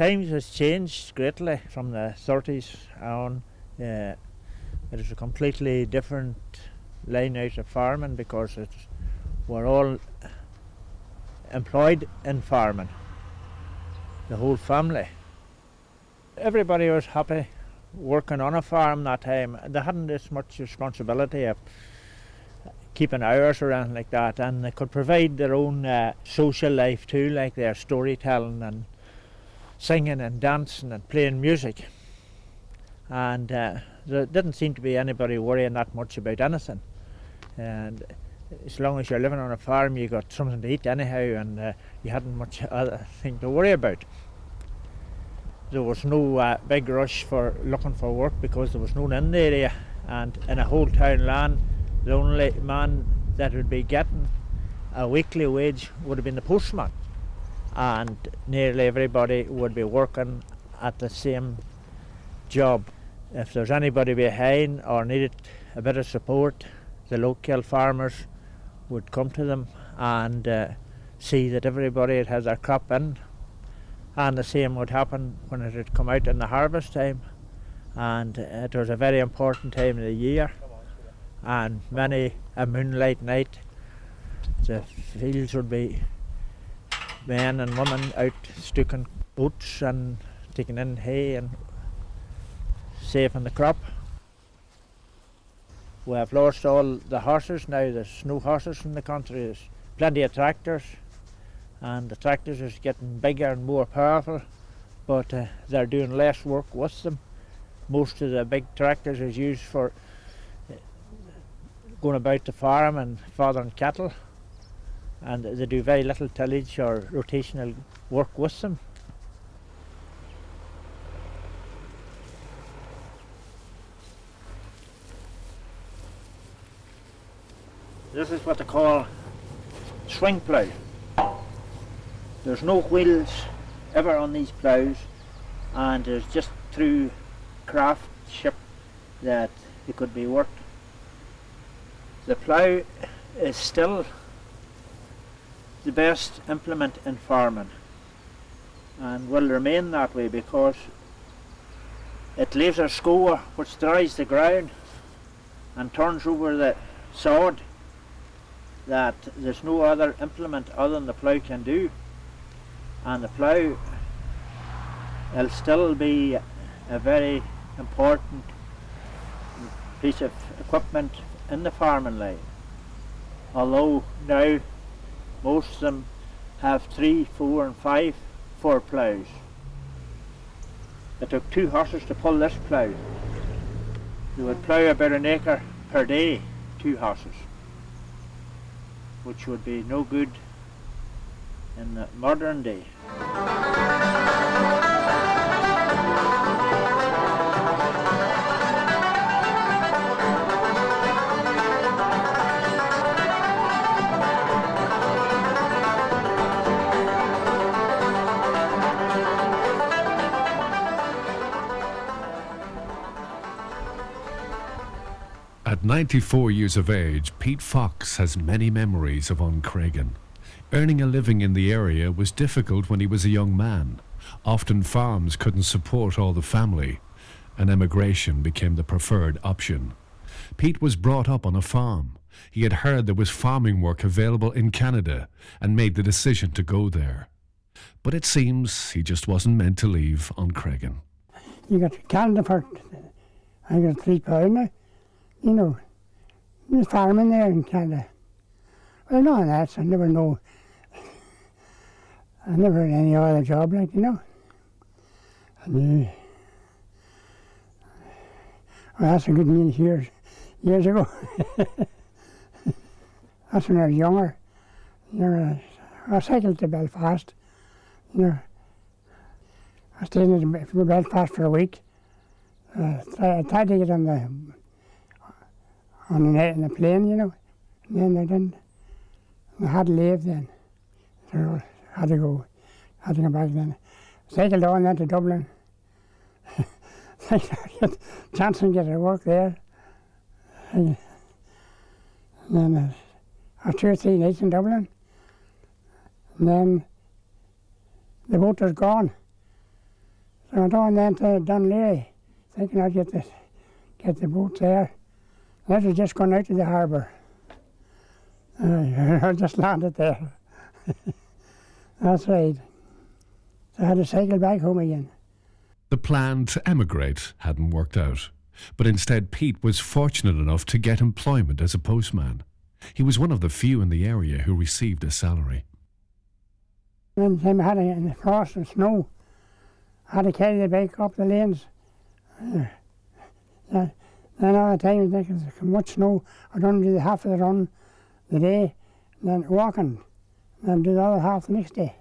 times has changed greatly from the 30s on. It is a completely different line out of farming because we're all employed in farming, the whole family. Everybody was happy working on a farm that time. They hadn't as much responsibility of keeping hours or anything like that, and they could provide their own social life too, like their storytelling and singing and dancing and playing music. And there didn't seem to be anybody worrying that much about anything. And as long as you're living on a farm, you got something to eat anyhow, and you hadn't much other thing to worry about. There was no big rush for looking for work because there was none in the area, and in a whole town land, the only man that would be getting a weekly wage would have been the postman, and nearly everybody would be working at the same job. If there's anybody behind or needed a bit of support, the local farmers would come to them and see that everybody has their crop in, and the same would happen when it had come out in the harvest time, and it was a very important time of the year, and many a moonlight night the fields would be men and women out stooking oats and taking in hay and saving the crop. We have lost all the horses now. There's no horses in the country. There's plenty of tractors, and the tractors is getting bigger and more powerful, but they're doing less work with them. Most of the big tractors is used for going about the farm and fathering cattle, and they do very little tillage or rotational work with them. This is what they call swing plough. There's no wheels ever on these ploughs, and there's just through craftsmanship that it could be worked. The plough is still the best implement in farming, and will remain that way because it leaves a scour which dries the ground and turns over the sod that there's no other implement other than the plough can do. And the plough will still be a very important piece of equipment in the farming line, although now most of them have 3, 4 and 5 ploughs. It took 2 horses to pull this plough. They would plough about an acre per day, 2 horses, which would be no good in the modern day. At 94 years of age, Pete Fox has many memories of Uncregan. Earning a living in the area was difficult when he was a young man. Often farms couldn't support all the family, and emigration became the preferred option. Pete was brought up on a farm. He had heard there was farming work available in Canada and made the decision to go there. But it seems he just wasn't meant to leave Uncregan. You got Canada for, I got £3 now. You know, there's farming there in Canada. Well, no, that's, I never had any other job, like, you know. And, well, that's a good many years ago. That's when I was younger. You know, I cycled to Belfast. You know, I stayed in Belfast for a week. I tried to get on the plane, you know. And then I didn't. I had to leave then. So I had to go back then. Cycled on then to Dublin. Chance to get to work there. And then after 2 or 3 nights in Dublin, and then the boat was gone. So I went on then to Dunleary, thinking I'd get the boat there. That was just going out to the harbour. I just landed there. That's right. So I had to cycle back home again. The plan to emigrate hadn't worked out, but instead Pete was fortunate enough to get employment as a postman. He was one of the few in the area who received a salary. One time I had in the frost and snow, I had to carry the bike up the lanes. Then all the time, there's much snow, I'd only do the half of the run the day, and then walking, and then do the other half the next day.